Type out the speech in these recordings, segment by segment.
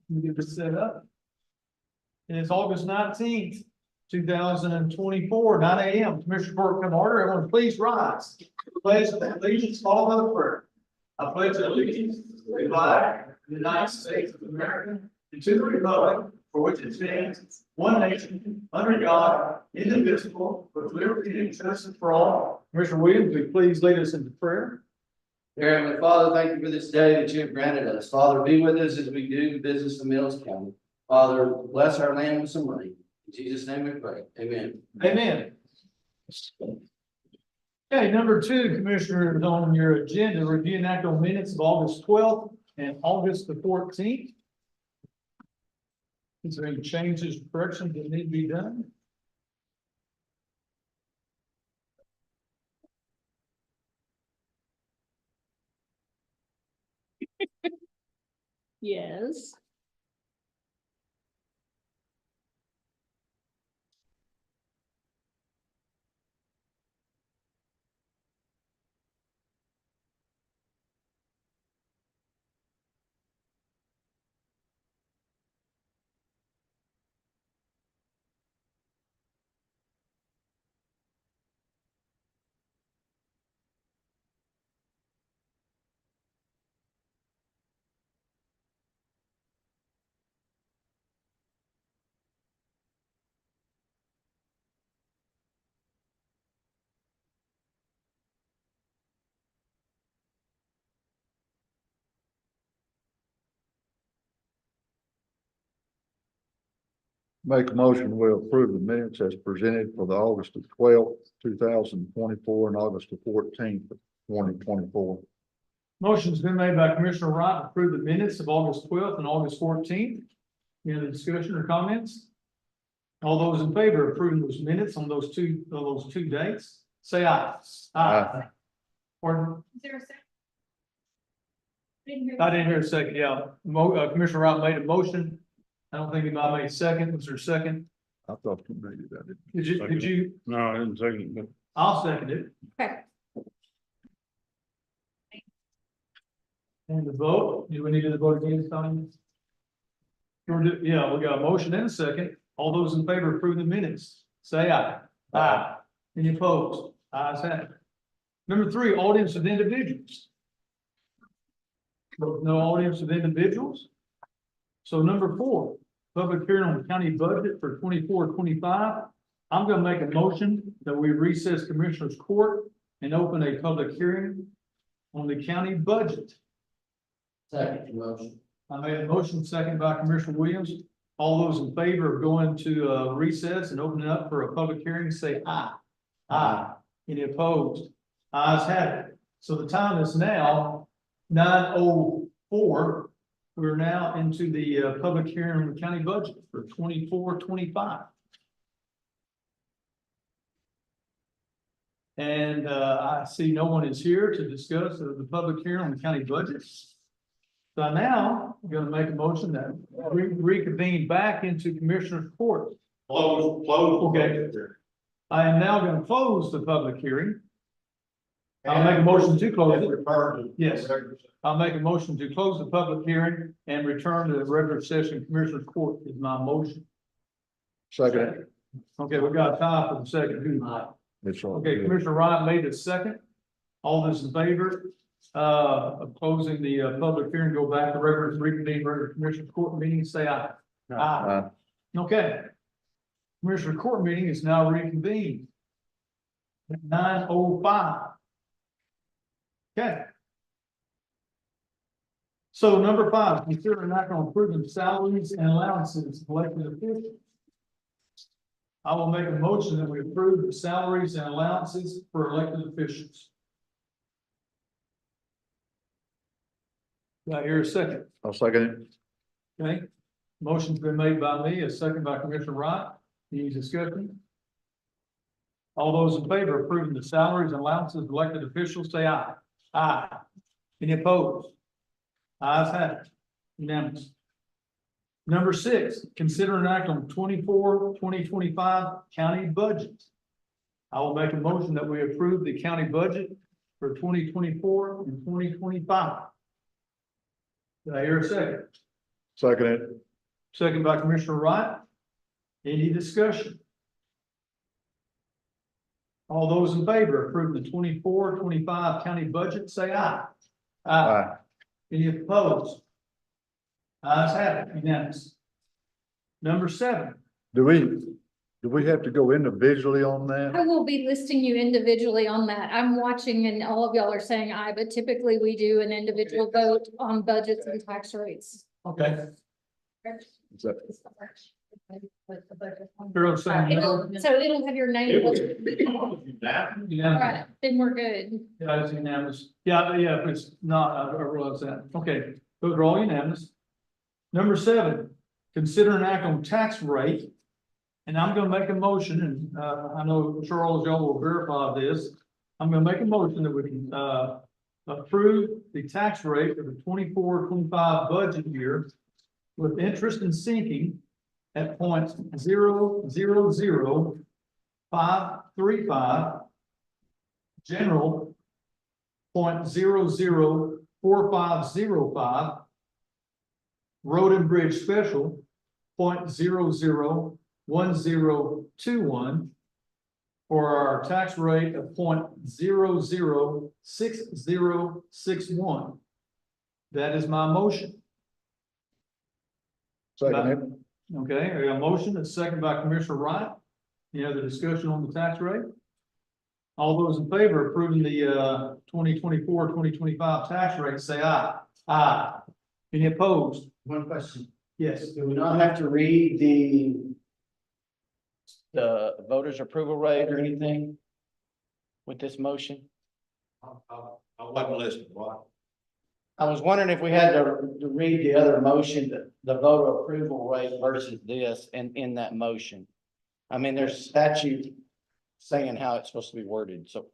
We get this set up. It is August 19th, 2024, 9 a.m. Commissioner Court come to order. Everyone please rise. Pledge allegiance, follow the prayer. I pledge allegiance to the flag of the United States of America and to the republic for which it stands, one nation, under God, indivisible, with liberty and justice for all. Commissioner Williams, will you please lead us into prayer? Dear Heavenly Father, thank you for this day that you have granted us. Father, be with us as we do business in Mills County. Father, bless our land with some rain. In Jesus' name we pray. Amen. Amen. Okay, number 2, Commissioners, on your agenda, review and act on minutes of August 12th and August the 14th. Is there any changes, corrections that need to be done? Yes. Make a motion, we approve the minutes as presented for the August the 12th, 2024 and August the 14th, 2024. Motion's been made by Commissioner Wright to approve the minutes of August 12th and August 14th. Any other discussion or comments? All those in favor of approving those minutes on those two dates, say aye. Aye. Or, Is there a second? I didn't hear a second, yeah. Commissioner Wright made a motion. I don't think anybody made a second. Was there a second? I thought you made it. I didn't. Did you? No, I didn't second it, but I'll second it. Okay. And the vote, do we need to vote again, Tony? Yeah, we got a motion and a second. All those in favor of approving the minutes, say aye. Aye. Any opposed? Ayes have it. Number 3, audience of individuals. No audience of individuals. So number 4, public hearing on the county budget for 24-25. I'm gonna make a motion that we recess Commissioners Court and open a public hearing on the county budget. Second motion. I made a motion, second by Commissioner Williams. All those in favor of going to recess and opening up for a public hearing, say aye. Aye. Any opposed? Ayes have it. So the time is now 9:04. We're now into the public hearing on the county budget for 24-25. And I see no one is here to discuss the public hearing on the county budget. So now I'm going to make a motion that we reconvene back into Commissioner's Court. close. Okay. I am now going to close the public hearing. I'll make a motion to close it. Yes. I'll make a motion to close the public hearing and return to the regular session. Commissioner's Court is my motion. Second. Okay, we got time for the second. Who? It's all Okay, good. Commissioner Ryan made a second. All those in favor of closing the public hearing, go back to reconvene regular Commissioner's Court meeting, say aye. Aye. Okay. Commissioner Court meeting is now reconvened. At 9:05. Okay. So number 5, consider an act on approving salaries and allowances of elected officials. I will make a motion that we approve the salaries and allowances for elected officials. Do I hear a second? I'll second it. Okay, motion's been made by me, a second by Commissioner Wright. Any discussion? All those in favor of approving the salaries and allowances of elected officials, say aye. Aye. Any opposed? Ayes have it. Unanimous. Number 6, consider an act on 2025 county budget. I will make a motion that we approve the county budget for 2024 and 2025. Do I hear a second? Second it. Second by Commissioner Wright. Any discussion? All those in favor of approving the 24-25 county budget, say aye. Aye. Any opposed? Ayes have it, unanimous. Number 7, Do we have to go individually on I that? will be listing you individually on that. I'm watching and all of y'all are saying aye, but typically we do an individual vote on budgets and tax rates. okay. Is that- Carol saying no. It'll have your name. Unanimous. Right, then we're good. Yeah, it's unanimous. Yeah, if it's not, I realize that. Okay, those are all unanimous. Number 7, consider an act on tax rate. And I'm gonna make a motion, and, I know Charles, y'all will verify this. I'm gonna make a motion that we can, approve the tax rate for the 24-25 budget year with interest and sinking at 0.000535, general 0.004505, road and bridge special 0.001021, for our tax rate of 0.006061. That is my motion. Second it. Okay, I got a motion, a second by Commissioner Wright. Any other discussion on the tax rate? All those in favor of approving the 2024-2025 tax rate, say aye. Aye. Any opposed? One question. Yes. Do we not have to read the voters approval rate or anything with this motion? I wasn't listening, what? I was wondering if we had to read the other motion, the voter approval rate versus this in that motion. I mean, there's statute saying how it's supposed to be worded, so.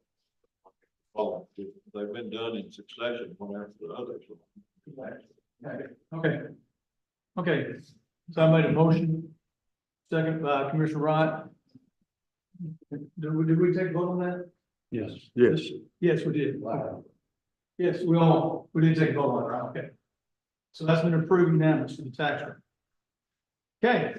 Well, they've been done in succession, one after the other, so. Okay. Okay, so I made a motion, second by Commissioner Wright. Did we take a vote on that? Yes. Yes. Yes, we did. Yes, we did take a vote on it, right? Okay. So that's been approved unanimous for the tax rate. Okay,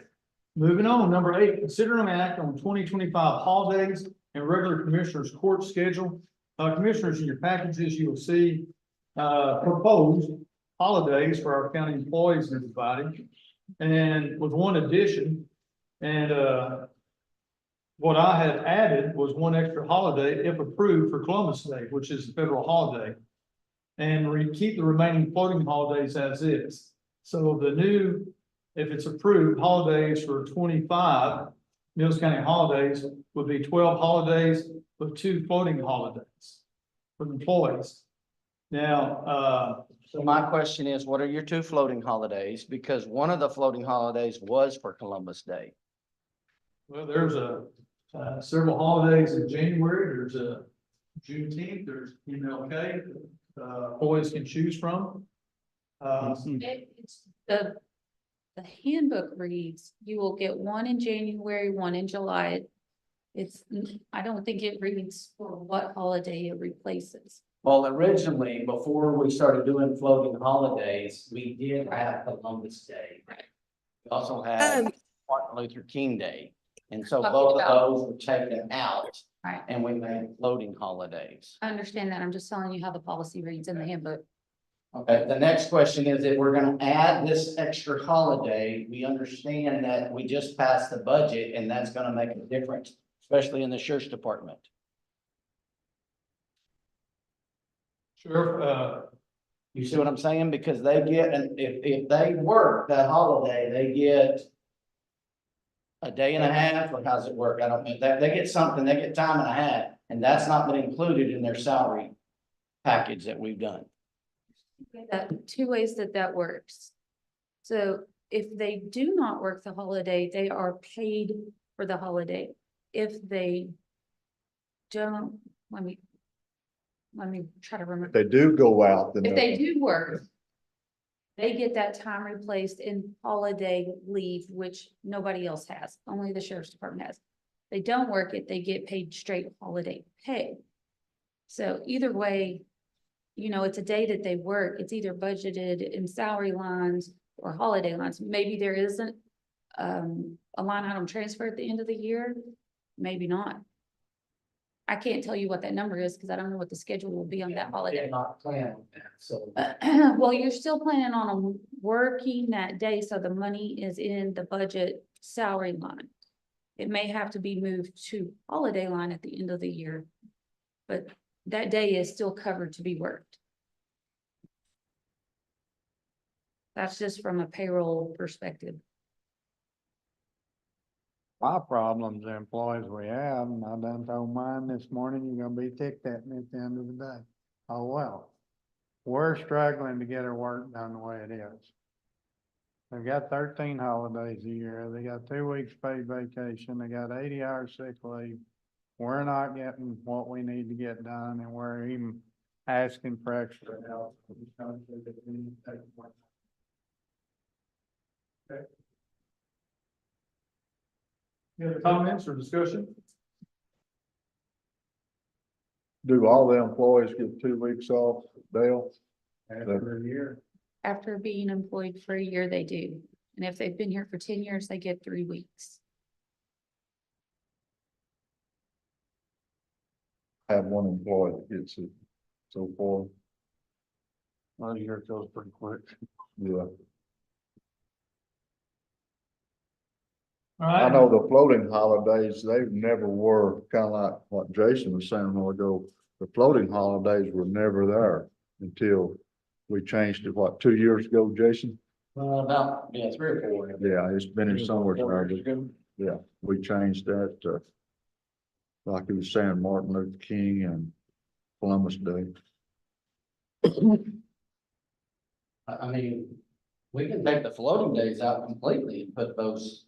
moving on, number 8, consider an act on 2025 holidays and regular commissioners court schedule. Commissioners, in your packages, you will see, proposed holidays for our county employees and everybody. And with one addition, and, what I had added was one extra holiday, if approved, for Columbus Day, which is a federal holiday. And we keep the remaining floating holidays as is. So the new, if it's approved, holidays for 25 Mills County holidays would be 12 holidays with 2 floating holidays for employees. Now, So my question is, what are your 2 floating holidays? Because one of the floating holidays was for Columbus Day. well, there's several holidays in January. There's a Juneteenth, there's MLK, employees can choose from. It's the handbook reads, you will get one in January, one in July. I don't think it reads for what holiday it replaces. Well, originally, before we started doing floating holidays, we did have Columbus Day. Right. We also had Martin Luther King Day. And so both of those were taken out. Right. And we made floating holidays. I understand that. I'm just telling you how the policy reads in the handbook. Okay, the next question is, if we're gonna add this extra holiday, we understand that we just passed the budget and that's gonna make a difference, especially in the sheriff's department. Sure, You see what I'm saying? Because they get, and if they work that holiday, they get a day and a half, or how's it work? I don't know. They get something, they get time and a half, and that's not been included in their salary package that we've done. That 2 ways that works. So if they do not work the holiday, they are paid for the holiday. If they don't, let me try to remember. They do go out, then. If they do work, they get that time replaced in holiday leave, which nobody else has, only the sheriff's department has. They don't work it, they get paid straight holiday pay. So either way, it's a day that they work, it's either budgeted in salary lines or holiday lines. Maybe there isn't a line item transfer at the end of the year, maybe not. I can't tell you what that number is because I don't know what the schedule will be on that holiday. They're not planning on that, so. Well, you're still planning on them working that day, so the money is in the budget salary line. It may have to be moved to holiday line at the end of the year, but that day is still covered to be worked. That's just from a payroll perspective. My problem's the employees we have, and I done told mine this morning, you're gonna be ticked at me at the end of the day. Oh, well. We're struggling to get our work done the way it is. They've got 13 holidays a year, they got 2 weeks paid vacation, they got 80 hours sick leave. We're not getting what we need to get done, and we're even asking for extra help. Any other comments or discussion? Do all the employees get 2 weeks off, Dale? After a year. After being employed for a year, they do. And if they've been here for 10 years, they get 3 weeks. I have one employee that gets it so far, Well, year goes pretty quick. yeah. All I right, know the floating holidays, they never were, kind of like what Jason was saying a while ago. The floating holidays were never there until we changed it, what, 2 years ago, Jason? About, 3 or 4. Yeah, it's been in somewhere, yeah, we changed that, like he was saying, Martin Luther King and Columbus Day. I mean, we can take the floating days out completely and put those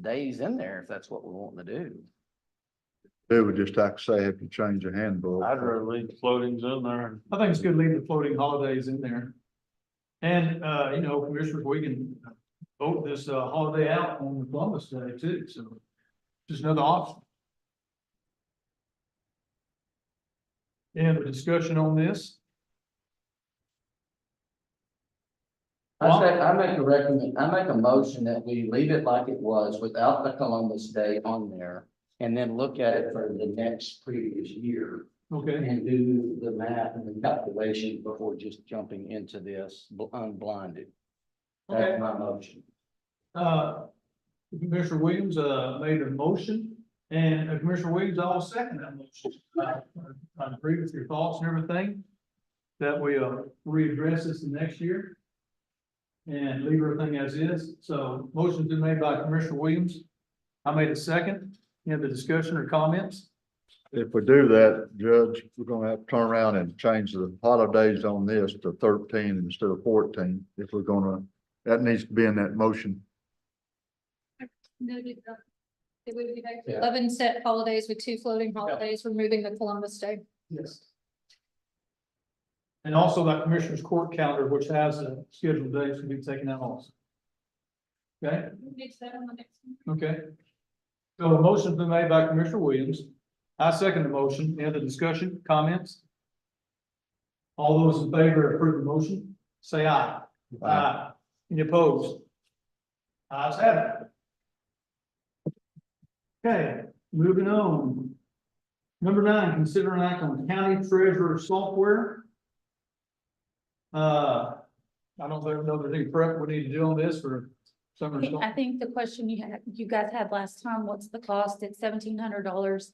days in there if that's what we want to do. They would just have to say, if you change the handbook. I'd rather leave the floatings in there. I think it's good to leave the floating holidays in there. And, you know, commissioners, we can vote this, holiday out on Columbus Day too, so just another option. Any other discussion on this? I make a motion that we leave it like it was without the Columbus Day on there. And then look at it for the next previous year Okay, and do the math and the calculation before just jumping into this unblinded. okay. That's my motion. Commissioner Williams, made a motion, and Commissioner Williams, I'll second that motion. I agree with your thoughts and everything, that we, readdress this the next year and leave everything as is. So motion's been made by Commissioner Williams. I made a second. Any other discussion or comments? If we do that, Judge, we're gonna have to turn around and change the holidays on this to 13 instead of 14. If we're gonna, that needs to be in that motion. Noted. It would be like Yeah. 11 set holidays with 2 floating holidays, removing the Columbus Day. Yes. And also that Commissioner's Court calendar, which has a scheduled dates, will be taken out also. Okay? Fix that on the next one. Okay. So a motion's been made by Commissioner Williams. I second the motion. Any other discussion, comments? All those in favor of approving the motion, say aye. Aye. Any opposed? Ayes have it. Okay, moving on. Number 9, consider an act on county treasurer software. I don't know if there's any prep we need to do on this for summer. I think the question you guys had last time, what's the cost? It's $1,700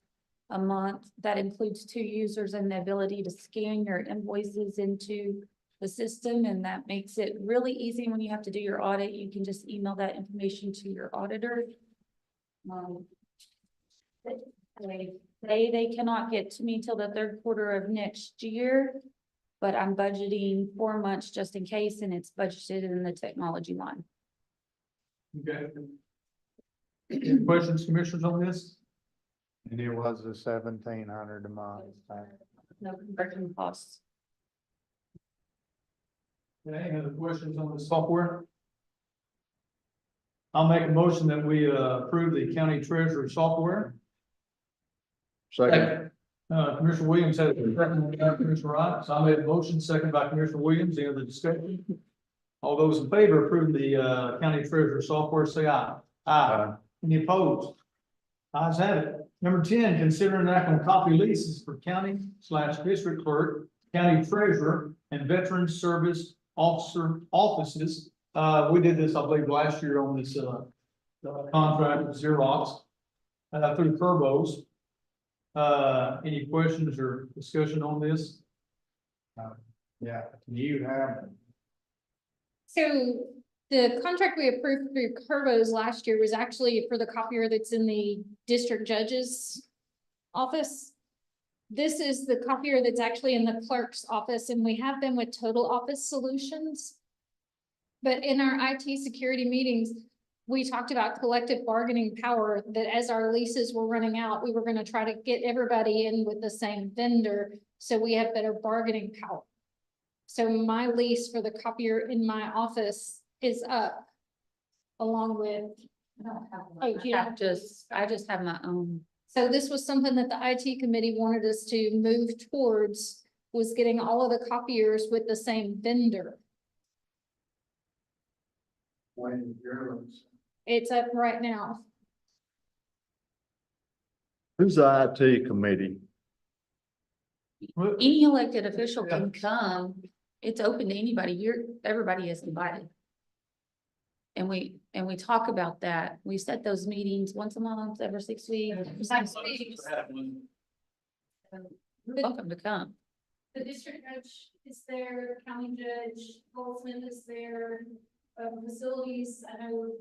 a month. That includes 2 users and the ability to scan your invoices into the system. And that makes it really easy when you have to do your audit. You can just email that information to your auditor. They cannot get to me till the 3rd quarter of next year, but I'm budgeting 4 months just in case, and it's budgeted in the technology line. Okay. Any questions, commissioners, on this? And it was the 1,700 a month. No conversion costs. Okay, any other questions on the software? I'll make a motion that we approve the county treasurer software. Second, Commissioner Williams has a second by Commissioner Wright, so I made a motion, second by Commissioner Williams. Any other discussion? All those in favor approve the, county treasurer software, say aye. Aye. Any opposed? Ayes have it. Number 10, consider an act on copy leases for county/district clerk, county treasurer, and veteran service officer offices. We did this, I believe, last year on this, contract with Xerox, through Turbos. Any questions or discussion on this? Yeah, you have, So the contract we approved through Curvos last year was actually for the copier that's in the district judge's office. This is the copier that's actually in the clerk's office, and we have them with Total Office Solutions. But in our IT security meetings, we talked about collective bargaining power, that as our leases were running out, we were gonna try to get everybody in with the same vendor, so we have better bargaining power. So my lease for the copier in my office is up, along with, Oh, you don't- I just have my own. so this was something that the IT committee wanted us to move towards, was getting all of the copiers with the same vendor. when you're. It's up right now. Who's the IT committee? Any elected official can come. It's open to anybody. Everybody is invited. And we talk about that. We set those meetings once a month, every 6 weeks. Welcome to come. The district judge is there, county judge, Goldsmith is there, facilities, I know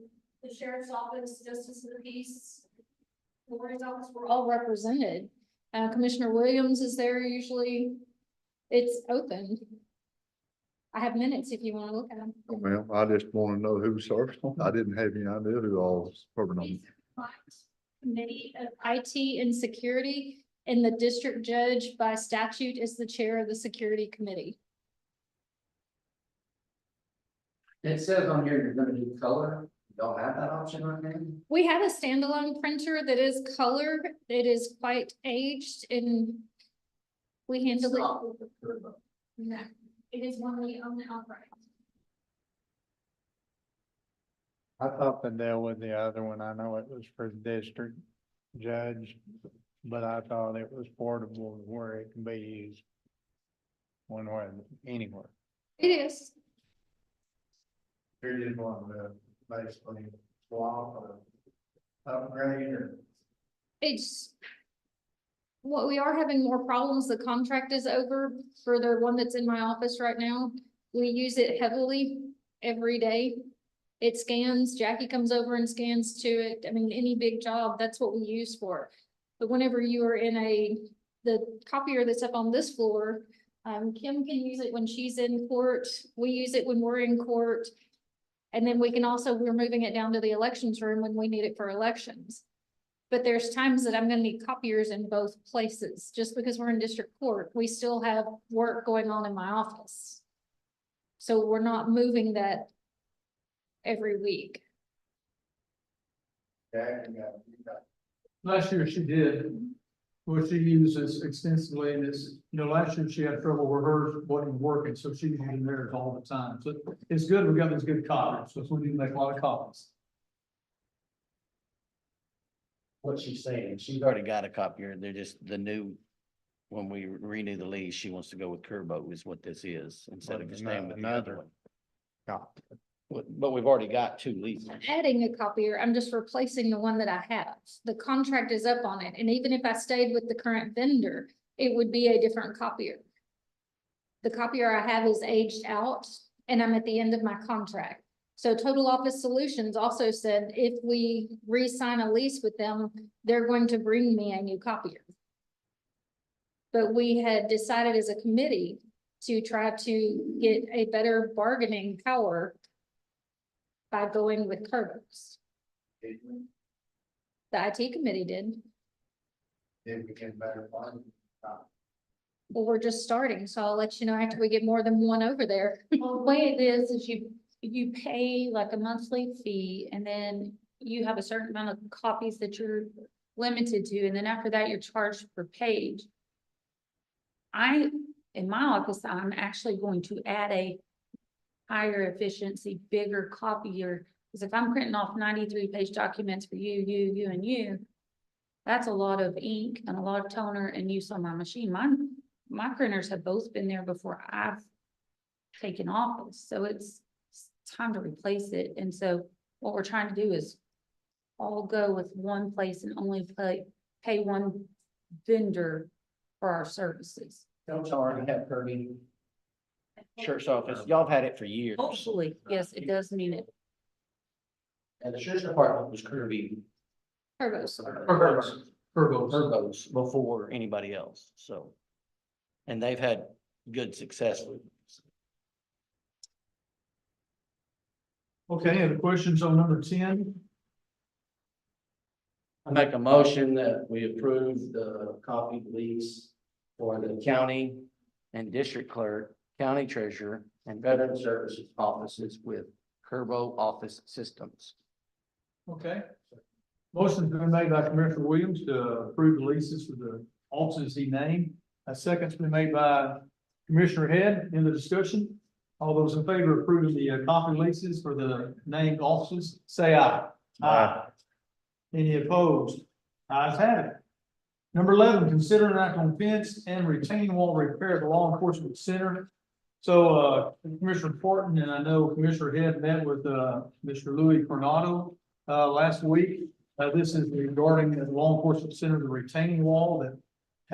the sheriff's office, justice of the peace, the warden's office, we're all represented. Commissioner Williams is there usually. It's open. I have minutes if you want to look at them. Oh, ma'am, I just want to know who serves. I didn't have any idea who all was serving on. Committee of IT and security, and the district judge by statute is the chair of the security committee. It says on here you're gonna do color. You don't have that option right now? We have a standalone printer that is color. It is quite aged and we handle it. No, it is one we own outright. I thought the deal with the other one, I know it was for district judge, but I thought it was portable where it can be used. One way, anywhere. It is. Here you want to basically swap or upgrade or. It's. What we are having more problems, the contract is over for the one that's in my office right now. We use it heavily every day. It scans, Jackie comes over and scans to it. I mean, any big job, that's what we use for. But whenever you are in the copier that's up on this floor, Kim can use it when she's in court. We use it when we're in court. And then we're moving it down to the elections room when we need it for elections. But there's times that I'm gonna need copiers in both places, just because we're in district court, we still have work going on in my office. So we're not moving that every week. Last year she did, what she uses extensively, and it's, last year she had trouble where hers wasn't working, so she's using theirs all the time. So it's good, we got these good copies, so we need to make a lot of copies. What she's saying, she's already got a copier. They're just the new, when we renew the lease, she wants to go with Curbo is what this is, instead of just staying with the other one. But we've already got 2 leases. Adding a copier, I'm just replacing the one that I have. The contract is up on it, and even if I stayed with the current vendor, it would be a different copier. The copier I have is aged out, and I'm at the end of my contract. So Total Office Solutions also said if we re-sign a lease with them, they're going to bring me a new copier. But we had decided as a committee to try to get a better bargaining power by going with Turbos. The IT committee did. If we get better one. Well, we're just starting, so I'll let you know after we get more than one over there. Well, the way it is you pay like a monthly fee, and then you have a certain amount of copies that you're limited to, and then after that, you're charged per page. In my office, I'm actually going to add a higher efficiency, bigger copier. Because if I'm printing off 93-page documents for you, and you, that's a lot of ink and a lot of toner and use on my machine. My printers have both been there before I've taken office, so it's time to replace it. And so what we're trying to do is all go with one place and only pay one vendor for our services. Don't y'all already have Kirby Sheriff's Office? Y'all have had it for years. Hopefully, yes, it does mean it. And the Sheriff's Department was Kirby Turbos. Turbos before anybody else, so. And they've had good success with it. Okay, any other questions on number 10? I make a motion that we approve the copy lease for the county and district clerk, county treasurer, and veteran services offices with Kerbo Office Systems. Okay. Motion's been made by Commissioner Williams to approve the leases for the offices he named. A second's been made by Commissioner Head. In the discussion, all those in favor of approving the copy leases for the named offices, say aye. Aye. Any opposed? Ayes have it. Number 11, consider an act on fence and retaining wall repair at the law enforcement center. So, Commissioner Porton and I know Commissioner Head met with, Mr. Louis Coronado, last week. This is regarding the law enforcement center, the retaining wall that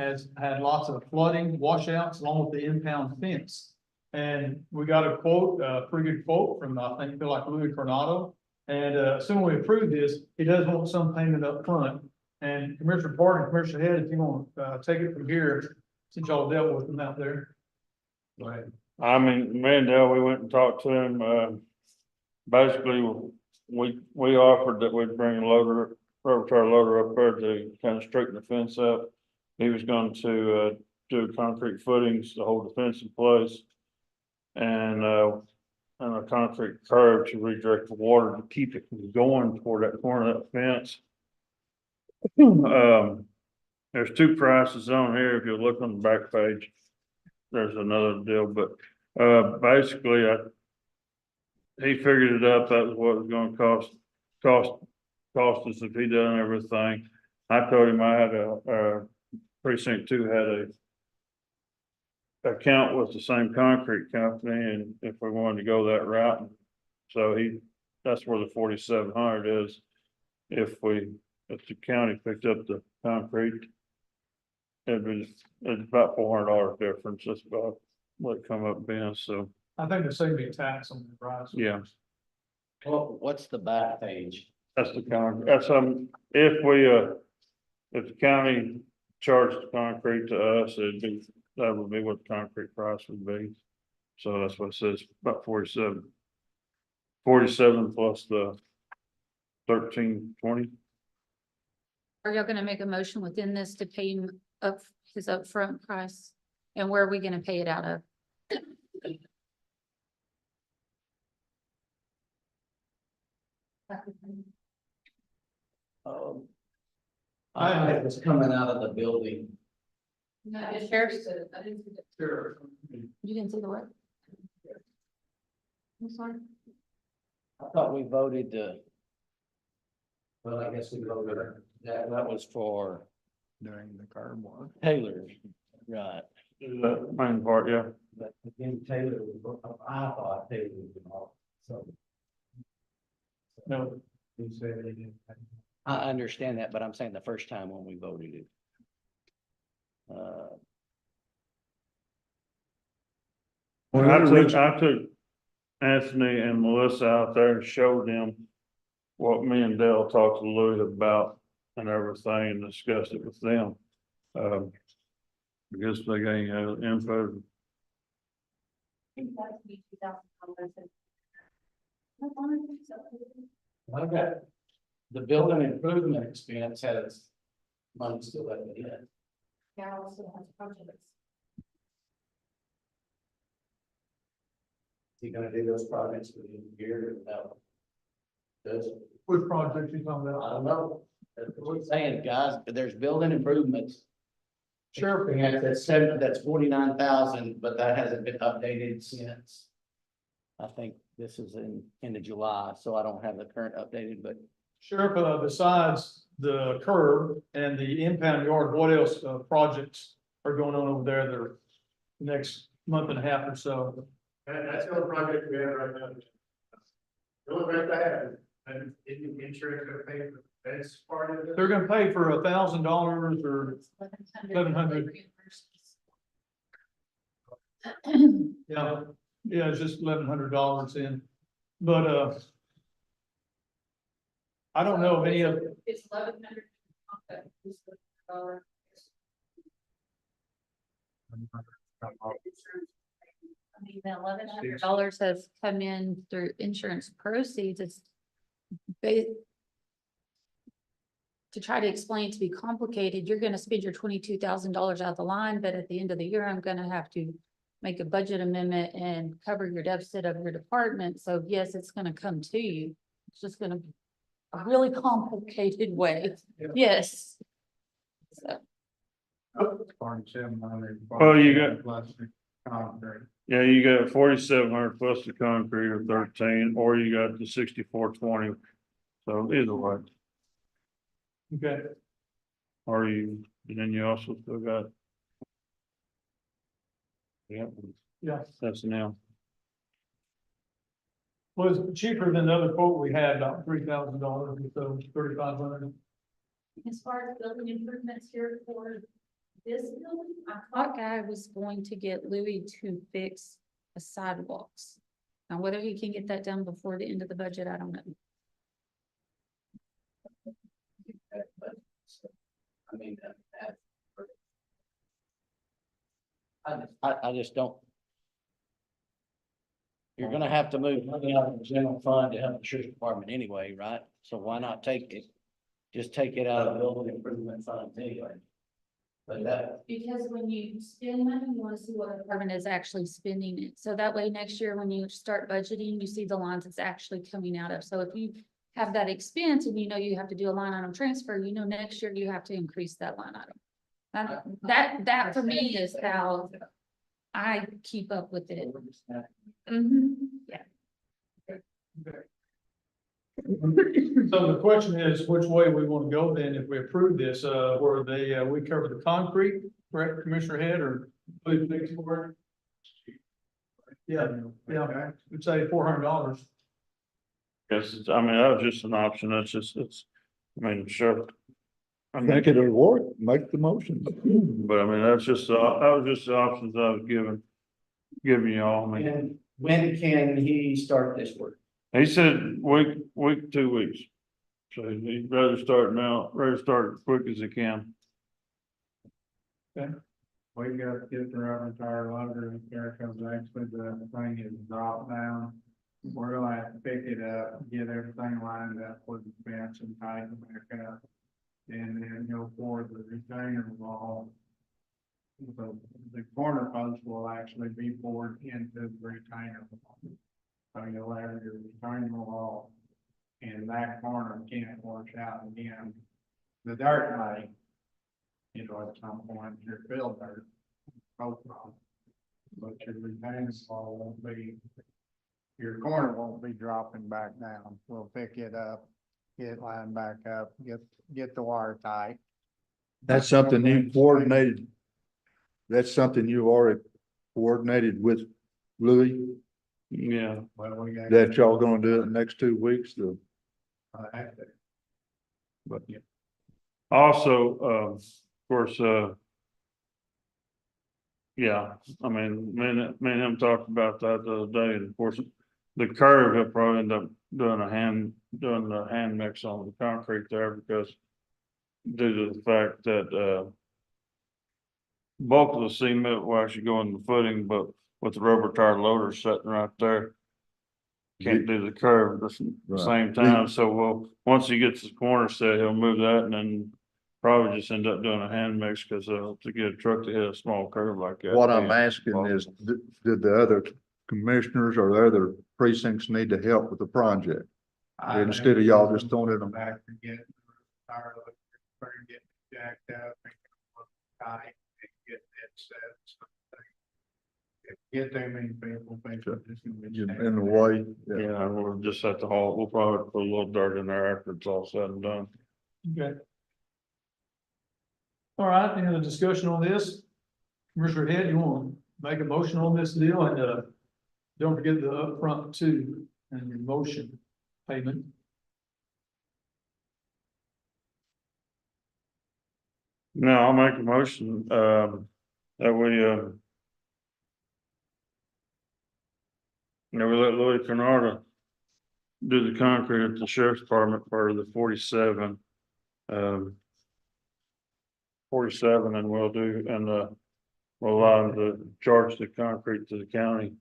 has had lots of flooding, washouts, along with the impound fence. And we got a quote, a pretty good quote from, I think, Louis Coronado. And, assuming we approve this, he does want some payment up front. And Commissioner Porter and Commissioner Head, if you want, take it from here, since y'all dealt with them out there. Right. I mean, me and Dale, we went and talked to him, basically, we offered that we'd bring a loader, rubber tire loader up there to kind of straighten the fence up. He was going to, do concrete footings to hold the fence in place. And a concrete curb to redirect the water to keep it from going toward that corner of that fence. There's two prices on here. If you look on the back page, there's another deal, but basically he figured it up. That was what it was going to cost us if he done everything. I told him I had a precinct 2 had a account with the same concrete company, and if we wanted to go that route, so that's where the 4,700 is. If the county picked up the concrete, it's about $400 difference. That's about what it come up being. So I think there's saving a tax on the price. yeah, Well, what's the back page? that's the concrete. That's if the county charged the concrete to us, that would be what the concrete price would be. So that's what it says, about 47 plus the 1320. Are y'all gonna make a motion within this to pay him up his upfront price? And where are we gonna pay it out of? I think it's coming out of the building. Sheriff's? Sure. You didn't see the what? I'm sorry. I thought we voted well, I guess we voted, that was for During the curb work. Taylor, right? The main part, yeah. But again, Taylor, I thought Taylor was involved, so. No. I understand that, but I'm saying the first time when we voted it. I took Anthony and Melissa out there and showed them what me and Dale talked to Louis about and everything and discussed it with them. Because they got any input. I got the building improvement expense has money still left in it. Yeah, also has projects. You gonna do those projects for the year without? Does, Which project you talking I about? don't know. That's what I'm saying, guys, there's building improvements. Sure. That's 49,000, but that hasn't been updated since. I think this is in, into July, so I don't have the current updated, but Sheriff, besides the curb and the impound yard, what else, projects are going on over there that are next month and a half or so? That's the other project we have right now. The only rest I have, and insurance gonna pay for, that's part of it. They're gonna pay for $1,000 or 1,100. Yeah, yeah, it's just $1,100 in, but, I don't know of any of, It's $1,100. I mean, the $1,100 has come in through insurance proceeds, it's to try to explain to be complicated, you're gonna spend your $22,000 out the line, but at the end of the year, I'm gonna have to make a budget amendment and cover your deficit of your department, so yes, it's gonna come to you. It's just gonna be a really complicated way, yes. So. Well, you got- Plus the concrete. Yeah, you got 4,700 plus the concrete or 13, or you got the 6,420. So either way, okay, or you, and then you also still got. Yeah, yeah. that's now. Was cheaper than the other quote we had, about $3,000 or so, 3,500. As far as building improvements here for this building, I thought I was going to get Louis to fix the sidewalks. Now, whether he can get that done before the end of the budget, I don't know. I mean, I just don't. You're gonna have to move money out of the general fund to help the sheriff's department anyway, right? So why not take it? Just take it out of the building improvement fund anyway. But that, Because when you spend money, you wanna see what the department is actually spending it. So that way, next year, when you start budgeting, you see the lines it's actually coming out of. So if you have that expense and you know you have to do a line item transfer, you know, next year you have to increase that line item. That for me is how I keep up with it. Yeah. So the question is, which way we want to go then if we approve this, where we cover the concrete, correct, Commissioner Head, or please fix for it? Yeah, yeah, we'd say $400. Yes, I mean, that was just an option. That's just, I mean, sure. I mean, Make it a work, make the motion. but I mean, that was just the options I was giving y'all. I mean, and when can he start this work? he said week, 2 weeks. So he'd rather start as quick as he can. We got to get the rubber tire loader in there because actually the thing is dropped down. We're gonna have to pick it up, get everything lined up with the fence and tighten back up. And then go for the retainer wall. The corner post will actually be bored into the retainer wall. So you'll have your retainer wall. And that corner can't wash out again. The dirt might, you know, at some point, your fill dirt. Both of them. But your retaining wall won't be, your corner won't be dropping back down. We'll pick it up, get it lined back up, get the wire tight. That's something you coordinated. That's something you've already coordinated with Louis, Yeah, Well, we got. that y'all gonna do it in the next 2 weeks, But yeah. also, of course, yeah, I mean, me and him talked about that the other day, and of course, the curve, he'll probably end up doing the hand mix on the concrete there, because due to the fact that, bulk of the cement will actually go in the footing, but with the rubber tire loader sitting right there, can't do the curve at the Right. same time, so once he gets the corner set, he'll move that and then probably just end up doing a hand mix, because to get a truck to hit a small curve like that. What I'm asking is, did the other commissioners or the other precincts need to help with the project? Instead of y'all just throwing it on. Back to get tire loader, get jacked up, make it look tight, and get it set. Get too many people, think Sure. it's gonna be. In the way, yeah. Yeah, we'll just have to haul, we'll probably put a little dirt in there after it's all said and done. Okay. All right, any other discussion on this? Commissioner Head, you want to make a motion on this deal and, don't forget the upfront too, and your motion payment. No, I'll make a motion, that we, we let Louis Canarda do the concrete at the sheriff's department for the 47. 47, and we'll do, and, we'll allow him to charge the concrete to the county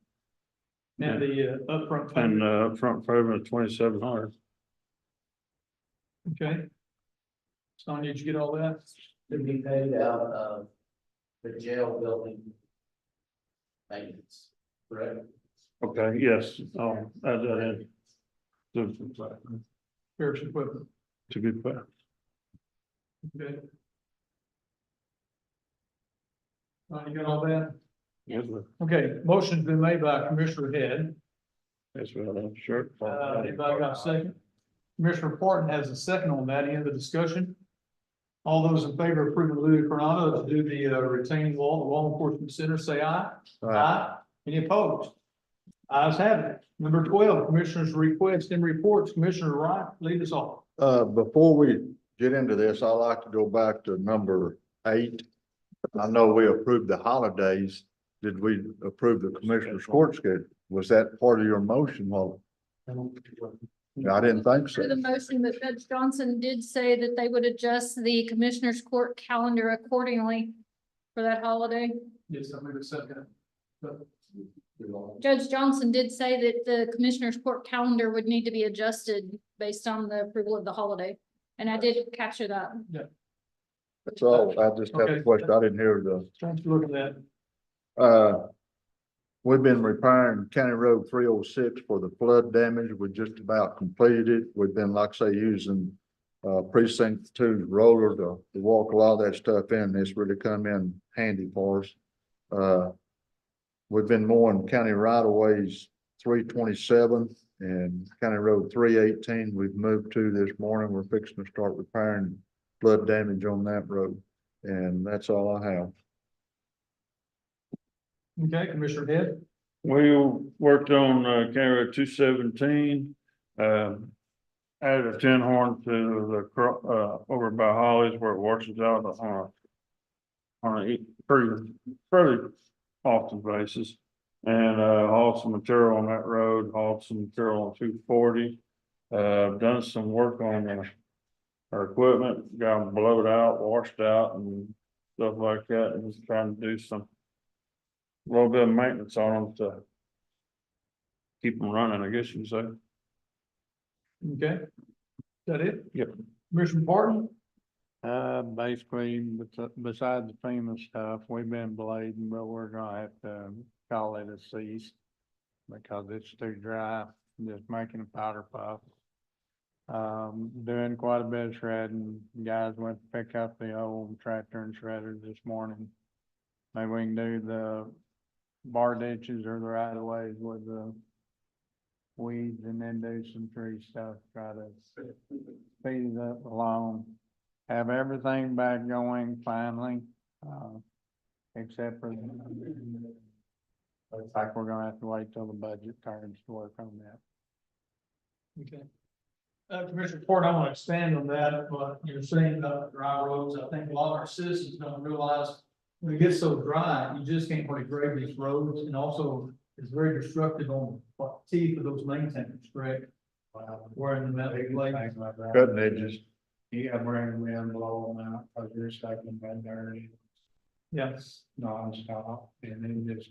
And the upfront and, payment, front payment of 2,700. okay? Sonia, did you get all that? To be paid out of the jail building maintenance, correct? Okay, yes, I'll add that in. Sheriff's equipment, To be fair. okay? You got all that? Yes, sir. Okay, motion's been made by Commissioner Head. Yes, sir, sure. Anybody got a second? Commissioner Parton has a second on that, end of discussion. All those in favor of approving Louis Coronado to do the retaining wall, the law enforcement center, say aye. Aye. Any opposed? Ayes have it. Number 12, Commissioners' request and reports. Commissioner Wright, lead us off. Before we get into this, I'd like to go back to number 8. I know we approved the holidays. Did we approve the commissioner's court schedule? Was that part of your motion, Holly? I didn't think so. For the motion that Judge Johnson did say that they would adjust the commissioner's court calendar accordingly for that holiday. Yes, I made a second. Judge Johnson did say that the commissioner's court calendar would need to be adjusted based on the approval of the holiday. And I did capture that. That's all. I just have a Okay. question. I didn't hear the, Thanks for looking at that. we've been repairing County Road 306 for the flood damage. We just about completed it. We've been, like I say, using precinct 2 roller to walk a lot of that stuff in. It's really come in handy for us. We've been mowing county right of ways 327 and County Road 318. We've moved to this morning. We're fixing to start repairing flood damage on that road. And that's all I have. Okay, Commissioner Head. We worked on, County Road 217, added a tin horn to the, over by Holly's where it washes out on a pretty often basis. And, hauled some material on that road, hauled some material on 240. Done some work on our equipment, got them blowed out, washed out and stuff like that, and just trying to do some a little bit of maintenance on them to keep them running, I guess you can say. Okay. Is that it? Yep. Commissioner Parton? Basically, besides the FEMA stuff, we've been blading, but we're gonna have to call it a cease because it's too dry, just making a powder puff. Doing quite a bit of shredding. Guys went to pick up the old tractor and shredder this morning. Maybe we can do the bar ditches or the right of ways with the weeds and then do some tree stuff, try to speed it up along. Have everything back going finally, except for looks like we're gonna have to wait till the budget turns to work on that. Okay. Commissioner Parton, I want to expand on that, but you're saying about dry roads. I think a lot of our citizens don't realize when it gets so dry, you just can't really grade these roads, and also it's very destructive on the teeth of those maintainers, correct? Where in the mountain lake. Cutting edges. You gotta bring them in, blow them out, cause you're stuck in that dirty Yes. nonstop, and then just.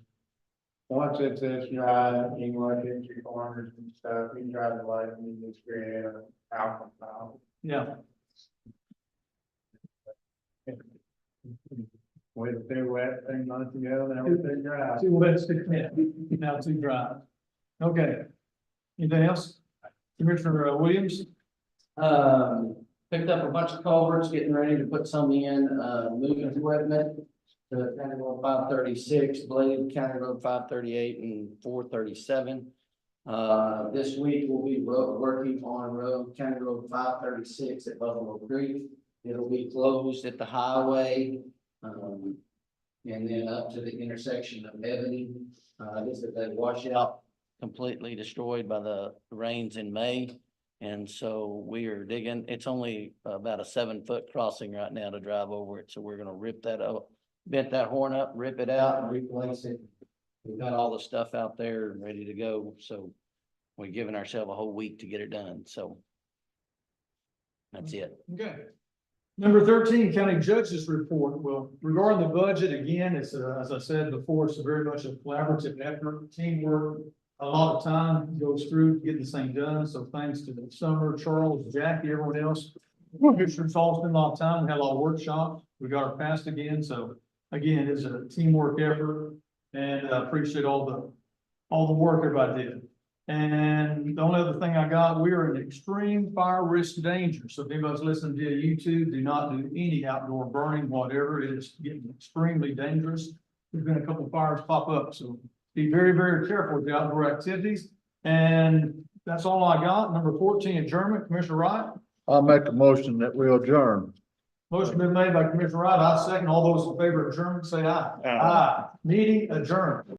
Once it's this dry, you can look at your corners and stuff, you try to like, you just create an alcohol. Yeah. With the two wet thing months ago, now it's too dry. Too wet, yeah, now too dry. Okay. Anything else? Commissioner Williams? Picked up a bunch of culverts, getting ready to put some in, moving equipment. to County Road 536, Blade, County Road 538 and 437. This week we'll be working on County Road 536 at Buffalo Creek. It'll be closed at the highway, and then up to the intersection of Ebony. This is a washout completely destroyed by the rains in May. And so we are digging, it's only about a 7-foot crossing right now to drive over it. So we're gonna rip that up, bent that horn up, rip it out and replace it. We've got all the stuff out there ready to go. So we're giving ourselves a whole week to get it done. So that's it. Okay. Number 13, County Judge's Report. Well, regarding the budget, again, it's, as I said before, it's very much a collaborative effort, teamwork. A lot of time goes through getting this thing done, so thanks to the Summer, Charles, Jackie, everyone else. Commissioners all spent a lot of time, we had a lot of workshops, we got our past again, so again, it's a teamwork effort. And I appreciate all the work everybody did. And the only other thing I got, we are in extreme fire risk danger. So if anybody's listening via YouTube, do not do any outdoor burning, whatever. It is getting extremely dangerous. There's been a couple of fires pop up, so be very, very careful with the outdoor activities. And that's all I got. Number 14, adjournment. Commissioner Wright. I'll make a motion that we adjourn. Motion been made by Commissioner Wright. I second. All those in favor of adjournment, say aye. Aye. Meeting adjourned.